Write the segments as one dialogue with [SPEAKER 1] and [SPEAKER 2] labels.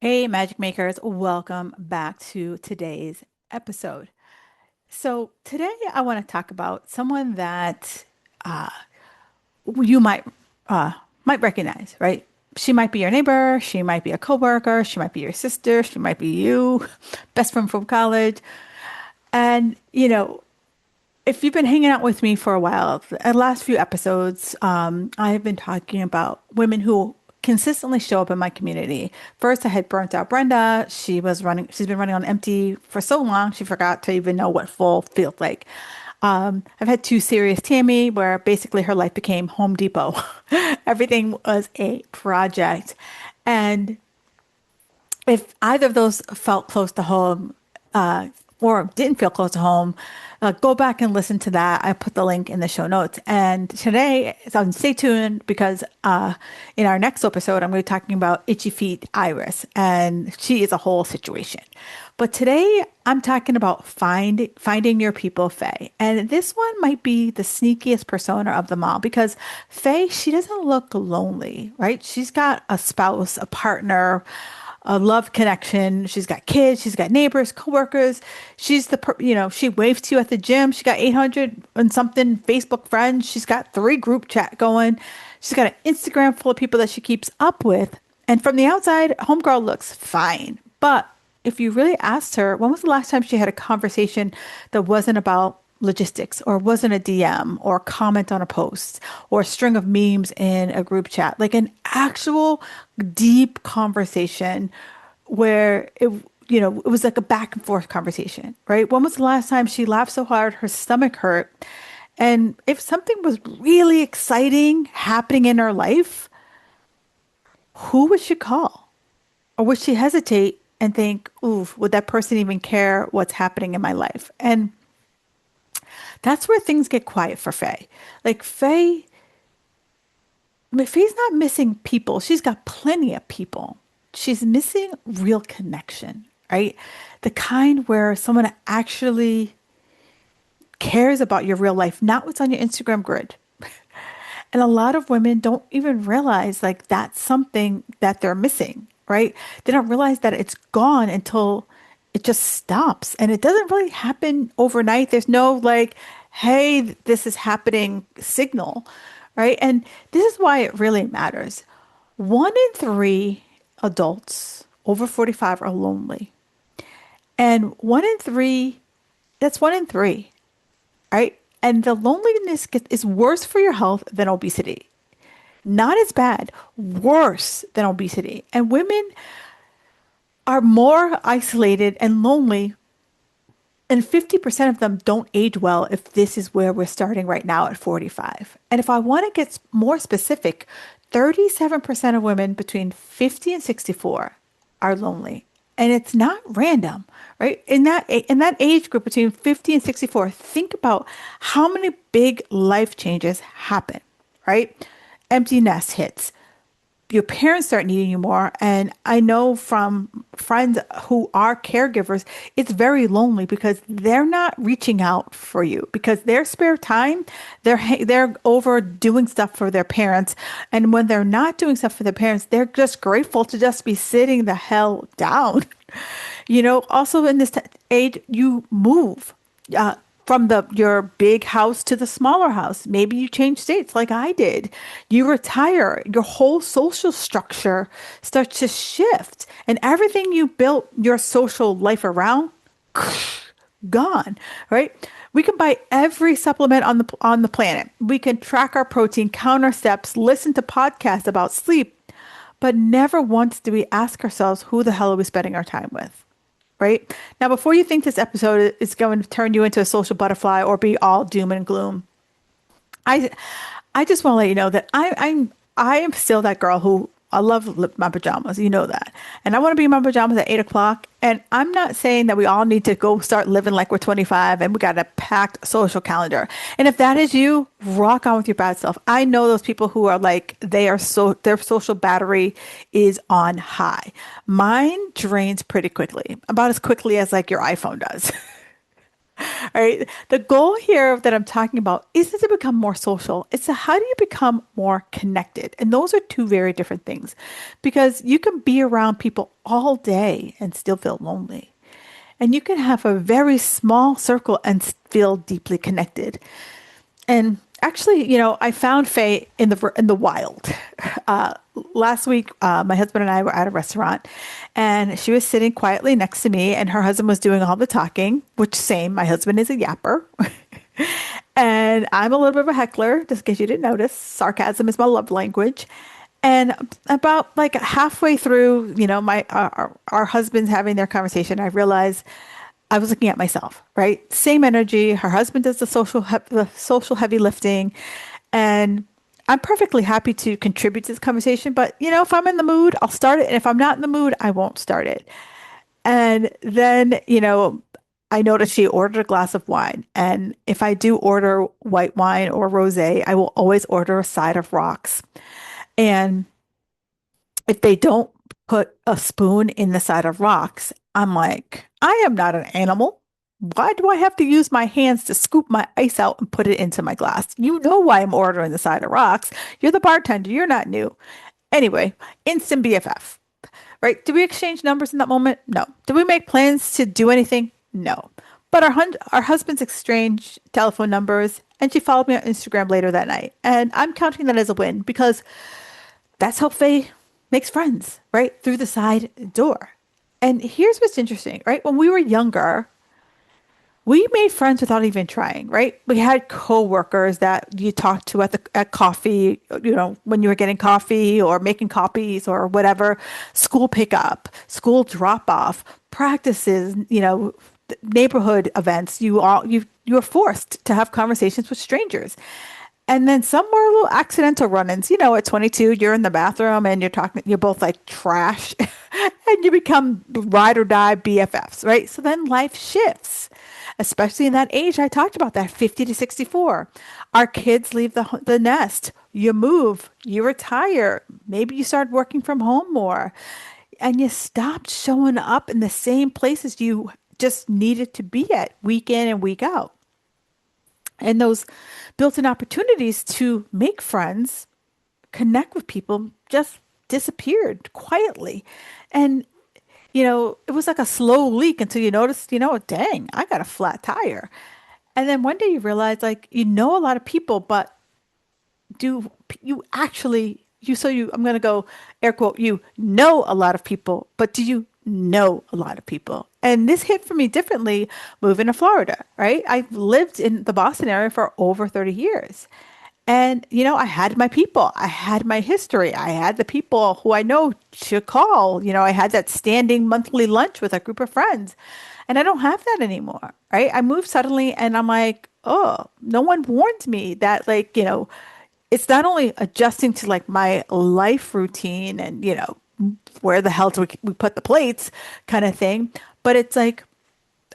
[SPEAKER 1] Hey, Magic Makers, welcome back to today's episode. So, today I want to talk about someone that uh, you uh, might recognize, right? She might be your neighbor, she might be a coworker, she might be your sister, she might be you, best friend from college. And, if you've been hanging out with me for a while, the last few episodes, I've been talking about women who consistently show up in my community. First, I had burnt out Brenda. She's been running on empty for so long, she forgot to even know what full feels like. I've had two serious Tammy, where basically her life became Home Depot. Everything was a project. And if either of those felt close to home, or didn't feel close to home, go back and listen to that. I put the link in the show notes. And today, so stay tuned because in our next episode, I'm going to be talking about Itchy Feet Iris, and she is a whole situation. But today, I'm talking about finding your people, Faye. And this one might be the sneakiest persona of them all because Faye, she doesn't look lonely, right? She's got a spouse, a partner, a love connection. She's got kids. She's got neighbors, coworkers. She waves to you at the gym. She got 800 and something Facebook friends. She's got three group chat going. She's got an Instagram full of people that she keeps up with. And from the outside, homegirl looks fine. But if you really asked her, when was the last time she had a conversation that wasn't about logistics or wasn't a DM or comment on a post or a string of memes in a group chat, like an actual deep conversation where it was like a back and forth conversation, right? When was the last time she laughed so hard her stomach hurt? And if something was really exciting happening in her life, who would she call? Or would she hesitate and think, ooh, would that person even care what's happening in my life? And that's where things get quiet for Faye. Like Faye's not missing people. She's got plenty of people. She's missing real connection, right? The kind where someone actually cares about your real life, not what's on your Instagram grid. And a lot of women don't even realize like that's something that they're missing, right? They don't realize that it's gone until it just stops. And it doesn't really happen overnight. There's no like, hey, this is happening signal, right? And this is why it really matters. One in three adults over 45 are lonely. And that's one in three, right? And the loneliness is worse for your health than obesity. Not as bad, worse than obesity. And women are more isolated and lonely, and 50% of them don't age well if this is where we're starting right now at 45. And if I want to get more specific, 37% of women between 50 and 64 are lonely. And it's not random, right? In that age group between 50 and 64, think about how many big life changes happen, right? Empty nest hits, your parents start needing you more. And I know from friends who are caregivers, it's very lonely because they're not reaching out for you because their spare time, they're over doing stuff for their parents. And when they're not doing stuff for their parents, they're just grateful to just be sitting the hell down. Also in this age, you move. From your big house to the smaller house. Maybe you change states like I did. You retire, your whole social structure starts to shift, and everything you built your social life around, gone, right? We can buy every supplement on the planet. We can track our protein, count our steps, listen to podcasts about sleep, but never once do we ask ourselves who the hell are we spending our time with? Right? Now, before you think this episode is going to turn you into a social butterfly or be all doom and gloom, I I just want to let you know that I am still that girl who I love my pajamas. You know that, and I want to be in my pajamas at 8 o'clock. And I'm not saying that we all need to go start living like we're 25 and we got a packed social calendar. And if that is you, rock on with your bad self. I know those people who are like their social battery is on high. Mine drains pretty quickly, about as quickly as like your iPhone does. Right? The goal here that I'm talking about isn't to become more social. It's to how do you become more connected? And those are two very different things because you can be around people all day and still feel lonely. And you can have a very small circle and feel deeply connected. And actually, I found Faye in the wild. Uh, Last week, my husband and I were at a restaurant, and she was sitting quietly next to me, and her husband was doing all the talking. Which same, my husband is a yapper, and I'm a little bit of a heckler, just in case you didn't notice. Sarcasm is my love language. And about like halfway through, my our husbands having their conversation, I realized I was looking at myself, right? Same energy. Her husband does the social heavy lifting, and I'm perfectly happy to contribute to this conversation. But if I'm in the mood, I'll start it, and if I'm not in the mood, I won't start it. And then, I noticed she ordered a glass of wine, and if I do order white wine or rosé, I will always order a side of rocks. And if they don't put a spoon in the side of rocks, I'm like, I am not an animal. Why do I have to use my hands to scoop my ice out and put it into my glass? You know why I'm ordering the side of rocks. You're the bartender. You're not new. Anyway, instant BFF, right? Do we exchange numbers in that moment? No. Do we make plans to do anything? No. But our husbands exchanged telephone numbers, and she followed me on Instagram later that night. And I'm counting that as a win because that's how Faye makes friends, right? Through the side door. And here's what's interesting, right? When we were younger, we made friends without even trying, right? We had coworkers that you talked to at coffee, when you were getting coffee or making copies or whatever, school pickup, school drop off, practices, neighborhood events. You were forced to have conversations with strangers. And then some were little accidental run-ins. At 22, you're in the bathroom and you're both like trash and you become ride or die BFFs, right? So then life shifts, especially in that age I talked about, that 50 to 64. Our kids leave the nest. You move, you retire. Maybe you start working from home more and you stopped showing up in the same places you just needed to be at week in and week out. And those built-in opportunities to make friends, connect with people just disappeared quietly. And, it was like a slow leak until you noticed, dang, I got a flat tire. And then one day you realize, like, a lot of people, but do you actually, I'm going to go air quote, you know a lot of people, but do you know a lot of people? And this hit for me differently moving to Florida, right? I've lived in the Boston area for over 30 years. And, I had my people, I had my history, I had the people who I know to call. I had that standing monthly lunch with a group of friends. And I don't have that anymore, right? I moved suddenly and I'm like, oh, no one warned me that, like, it's not only adjusting to like my life routine and, where the hell do we put the plates kind of thing, but it's like,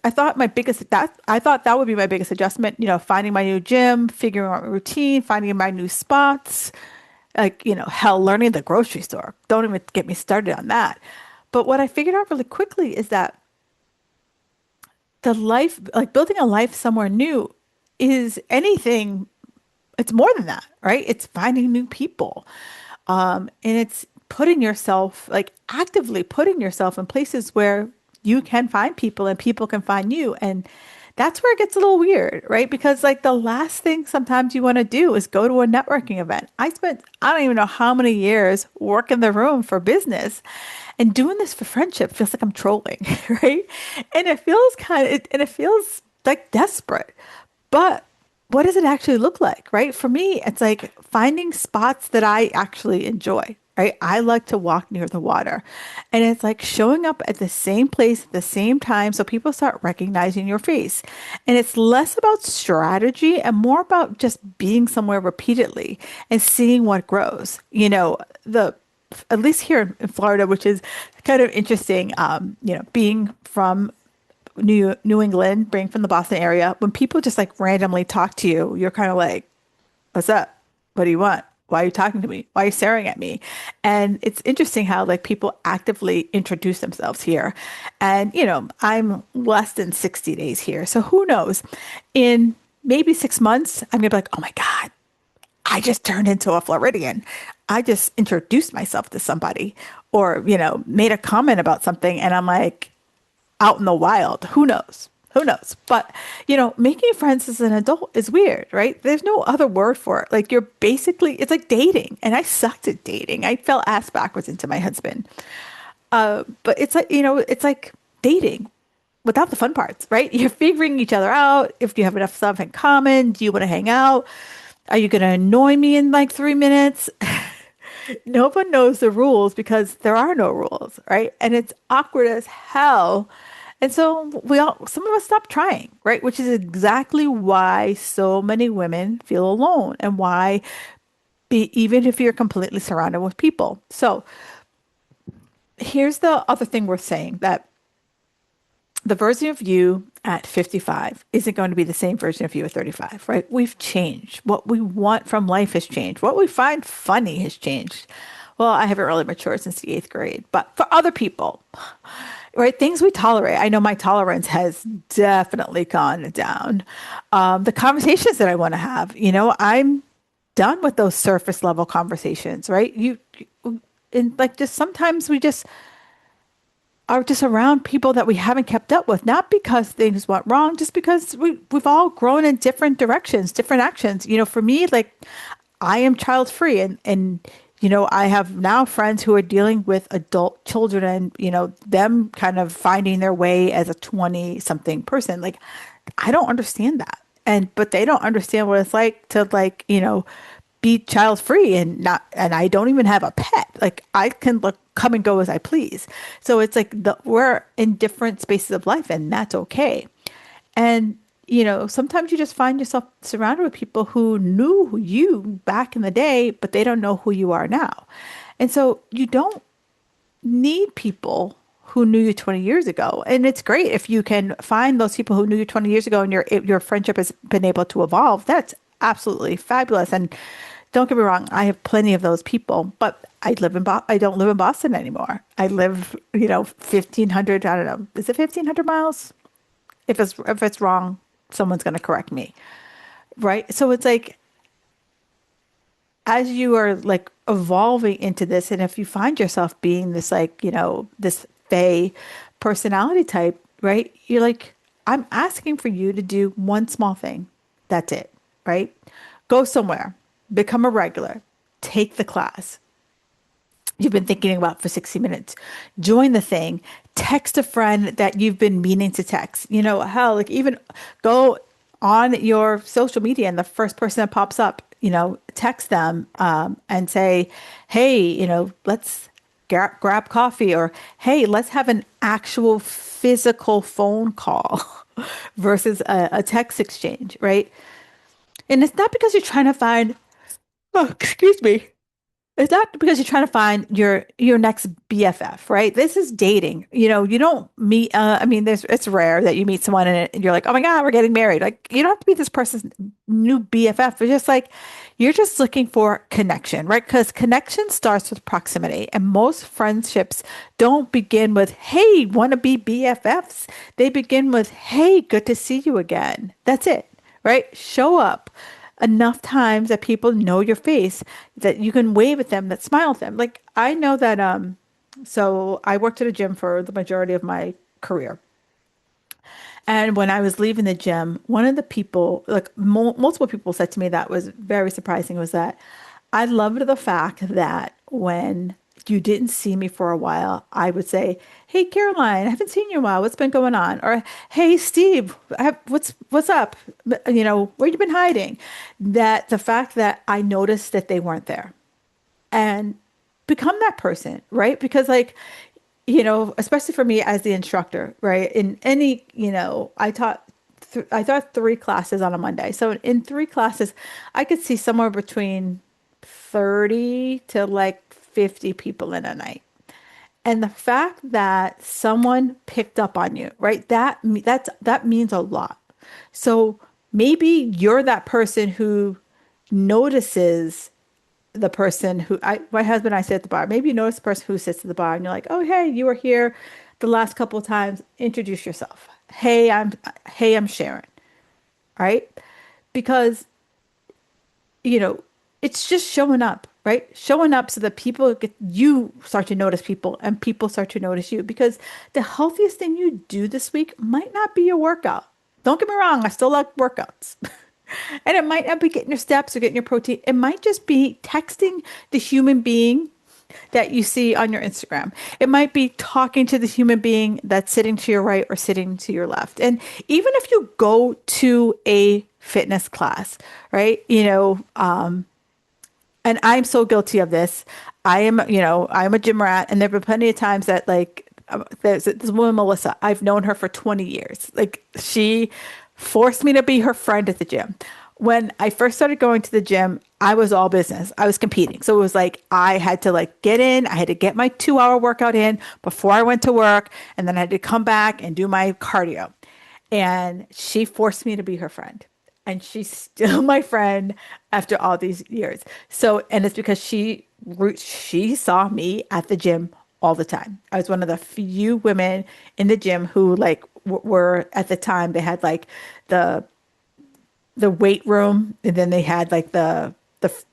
[SPEAKER 1] I thought that would be my biggest adjustment, finding my new gym, figuring out my routine, finding my new spots, like, hell, learning the grocery store. Don't even get me started on that. But what I figured out really quickly is that the life, like building a life somewhere new is anything, it's more than that, right? It's finding new people. And it's putting yourself, like actively putting yourself in places where you can find people and people can find you. And that's where it gets a little weird, right? Because like the last thing sometimes you want to do is go to a networking event. I don't even know how many years working the room for business and doing this for friendship feels like I'm trolling, right? And it feels like desperate. But what does it actually look like, right? For me, it's like finding spots that I actually enjoy, right? I like to walk near the water. And it's like showing up at the same place at the same time so people start recognizing your face. And it's less about strategy and more about just being somewhere repeatedly and seeing what grows. The at least here in Florida, which is kind of interesting, being from New England, being from the Boston area, when people just like randomly talk to you, you're kind of like, "What's up? What do you want? Why are you talking to me? Why are you staring at me? And it's interesting how like people actively introduce themselves here. And, I'm less than 60 days here. So who knows? In maybe 6 months, I'm gonna be like, oh my God, I just turned into a Floridian. I just introduced myself to somebody or, made a comment about something. And I'm like, out in the wild. Who knows? Who knows? But, making friends as an adult is weird, right? There's no other word for it. Like it's like dating. And I sucked at dating. I fell ass backwards into my husband. But it's like, it's like dating without the fun parts, right? You're figuring each other out. If you have enough stuff in common, do you want to hang out? Are you going to annoy me in like 3 minutes? No one knows the rules because there are no rules, right? And it's awkward as hell. And so some of us stop trying, right? Which is exactly why so many women feel alone and why even if you're completely surrounded with people. So here's the other thing worth saying that the version of you at 55 isn't going to be the same version of you at 35, right? We've changed. What we want from life has changed. What we find funny has changed. Well, I haven't really matured since the eighth grade, but for other people, right? Things we tolerate. I know my tolerance has definitely gone down. The conversations that I want to have, I'm done with those surface level conversations, right? And like just sometimes we just are just around people that we haven't kept up with, not because things went wrong, just because we've all grown in different directions, different actions. For me, like I am child free and I have now friends who are dealing with adult children and, them kind of finding their way as a 20 something person. Like I don't understand that. But they don't understand what it's like to like, be child free and I don't even have a pet. Like I can come and go as I please. So it's like we're in different spaces of life and that's okay. And sometimes you just find yourself surrounded with people who knew you back in the day, but they don't know who you are now. And so you don't need people who knew you 20 years ago. And it's great if you can find those people who knew you 20 years ago and your friendship has been able to evolve. That's absolutely fabulous. And don't get me wrong, I have plenty of those people, but I don't live in Boston anymore. I live, 1,500, I don't know, is it 1,500 miles? If it's wrong, someone's going to correct me, right? So it's like as you are like evolving into this, and if you find yourself being this like, this Faye personality type, right? You're like, I'm asking for you to do one small thing. That's it, right? Go somewhere, become a regular, take the class you've been thinking about for 60 minutes. Join the thing. Text a friend that you've been meaning to text. Hell, like even go on your social media and the first person that pops up, text them and say, hey, let's grab coffee or hey, let's have an actual physical phone call versus a text exchange, right? And it's not because you're trying to find, oh, excuse me. It's not because you're trying to find your next BFF, right? This is dating. You don't meet. I mean, it's rare that you meet someone and you're like, oh my God, we're getting married. Like, you don't have to be this person's new BFF. It's just like you're just looking for connection, right? Because connection starts with proximity, and most friendships don't begin with, "Hey, want to be BFFs?" They begin with, "Hey, good to see you again." That's it, right? Show up enough times that people know your face, that you can wave at them, that smile at them. Like I know that so I worked at a gym for the majority of my career. And when I was leaving the gym, one of the people, like multiple people said to me that was very surprising was that I loved the fact that when you didn't see me for a while, I would say, "Hey, Caroline, I haven't seen you in a while. What's been going on?" Or, "Hey, Steve, what's up? Where you been hiding?" That the fact that I noticed that they weren't there and become that person, right? Because like, especially for me as the instructor, right? In any, I taught three classes on a Monday. So in three classes, I could see somewhere between 30 to like 50 people in a night. And the fact that someone picked up on you, right? That means a lot. So maybe you're that person who notices the person who my husband and I sit at the bar. Maybe you notice the person who sits at the bar and you're like, oh, hey, you were here the last couple of times. Introduce yourself. Hey, I'm Sharon. Right? Because, you know, it's just showing up, right? Showing up so that you start to notice people and people start to notice you because the healthiest thing you do this week might not be your workout. Don't get me wrong, I still like workouts. And it might not be getting your steps or getting your protein. It might just be texting the human being that you see on your Instagram. It might be talking to the human being that's sitting to your right or sitting to your left. And even if you go to a fitness class, right? And I'm so guilty of this. I'm a gym rat, and there have been plenty of times that there's this woman, Melissa, I've known her for 20 years. Like she forced me to be her friend at the gym. When I first started going to the gym, I was all business. I was competing. So it was like I had to get in, I had to get my 2 hour workout in before I went to work, and then I had to come back and do my cardio. And she forced me to be her friend. And she's still my friend after all these years. So, and it's because she saw me at the gym all the time. I was one of the few women in the gym who were at the time they had the weight room, and then they had they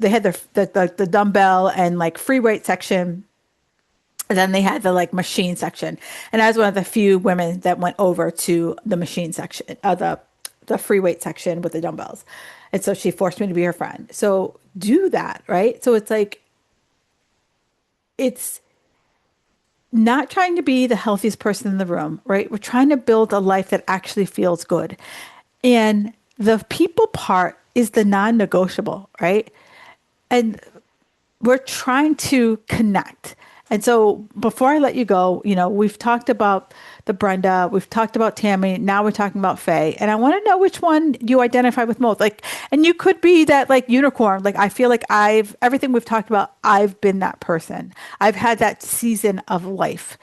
[SPEAKER 1] had the dumbbell and free weight section, and then they had the machine section. And I was one of the few women that went over to the machine section, the free weight section with the dumbbells. And so she forced me to be her friend. So do that, right? So it's not trying to be the healthiest person in the room, right? We're trying to build a life that actually feels good. And the people part is the non-negotiable, right? And we're trying to connect. And so before I let you go, we've talked about the Brenda, we've talked about Tammy, now we're talking about Faye. And I want to know which one you identify with most. And you could be that unicorn. I feel like everything we've talked about, I've been that person. I've had that season of life.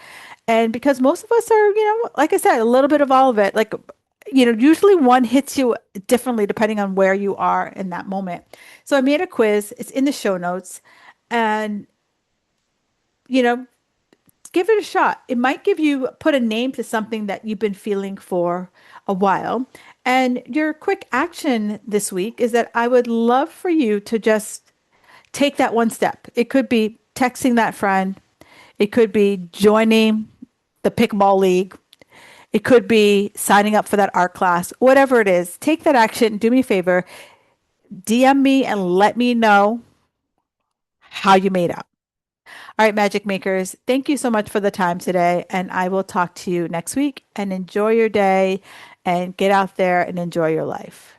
[SPEAKER 1] And because most of us are, like I said, a little bit of all of it. Usually one hits you differently depending on where you are in that moment. So I made a quiz. It's in the show notes. And, you know, give it a shot. It might put a name to something that you've been feeling for a while. And your quick action this week is that I would love for you to just take that one step. It could be texting that friend. It could be joining the pickleball league. It could be signing up for that art class, whatever it is. Take that action. Do me a favor. DM me and let me know how you made out. All right, Magic Makers, thank you so much for the time today. And I will talk to you next week and enjoy your day and get out there and enjoy your life.